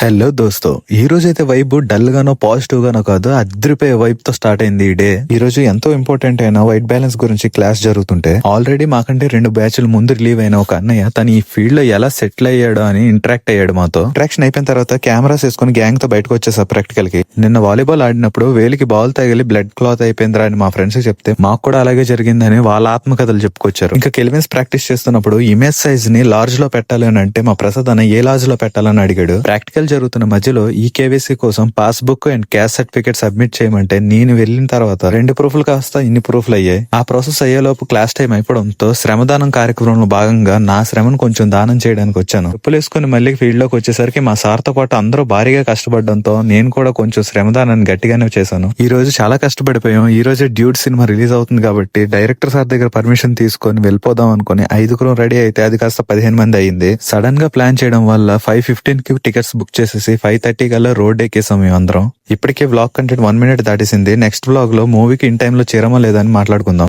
Hello దోస్తో, ఈ రోజు అయితే వైబ్ డల్ గానో పాజిటివ్ గానో కాదు, అద్రిపోయే వైబ్ తో స్టార్ట్ అయింది ఈ డే. ఈ రోజు ఎంతో ఇంపార్టెంట్ అయిన వైట్ బ్యాలెన్స్ గురించి క్లాస్ జరుగుతుంటే ఆల్రెడీ మాకంటే 2 బ్యాచ్లు ముందు రిలీవ్ అయిన ఒక అన్నయ్య తను ఈ ఫీల్డ్ లో ఎలా సెటిల్ అయ్యాడో అని ఇంటరాక్ట్ అయ్యాడు మాతో. ఇంటరాక్షన్ అయిపోయిన తర్వాత కెమెరాస్ వేసుకుని గ్యాంగ్ తో బయటకు వచ్చేసా ప్రాక్టికల్ కి. నిన్న వాలీబాల్ ఆడినప్పుడు వేలికి బాల్ తగిలి బ్లడ్ క్లాత్ అయిపోయిందిరా అని మా ఫ్రెండ్స్ చెప్తే మాకు కూడా అలాగే జరిగిందని వాళ్ళ ఆత్మకథలు చెప్పుకొచ్చారు. ఇంకా కెల్విన్స్ ప్రాక్టీస్ చేస్తున్నప్పుడు ఇమేజ్ సైజ్ ని లార్జ్ లో పెట్టాలి అని అంటే మా ప్రసాద్ అన్న ఏ లార్జ్ లో పెట్టాలని అడిగాడు. ప్రాక్టికల్ జరుగుతున్న మధ్యలో ఈ కేవైసీ కోసం passbook and caste certificate submit చేయమంటే నేను వెళ్లిన తర్వాత 2 ప్రూఫ్లు కాస్త ఇన్ని ప్రూఫ్లు అయ్యాయి. ఆ ప్రాసెస్ అయ్యేలోపు క్లాస్ టైం అయిపోవడంతో శ్రమదానం కార్యక్రమంలో భాగంగా నా శ్రమను కొంచెం దానం చేయడానికి వచ్చాను. చెప్పులేసుకుని మళ్ళీ ఫీల్డ్ లోకి వచ్చేసరికి మా సార్ తో పాటు అందరూ భారీగా కష్టపడడంతో నేను కూడా కొంచెం శ్రమదానాన్ని గట్టిగానే చేశాను. ఈ రోజు చాలా కష్టపడిపోయాం. ఈ రోజే డ్యూడ్ సినిమా రిలీజ్ అవుతుంది కాబట్టి డైరెక్టర్ సార్ దగ్గర పర్మిషన్ తీసుకొని వెళ్ళిపోదాం అనుకుని 5 రెడీ అయితే అది కాస్త 15 మంది అయింది. సడన్ గా ప్లాన్ చేయడం వల్ల 5:15 కి టికెట్స్ బుక్ చేసేసి 5:30 కల్లా రోడ్ ఎక్కేసాం మేము అందరం. ఇప్పటికే వ్లాగ్ కంటెంట్ 1 minute దాటేసింది. నెక్స్ట్ వ్లాగ్ లో మూవీకి ఇన్ టైమ్ లో చేరమా లేదని మాట్లాడుకుందాం.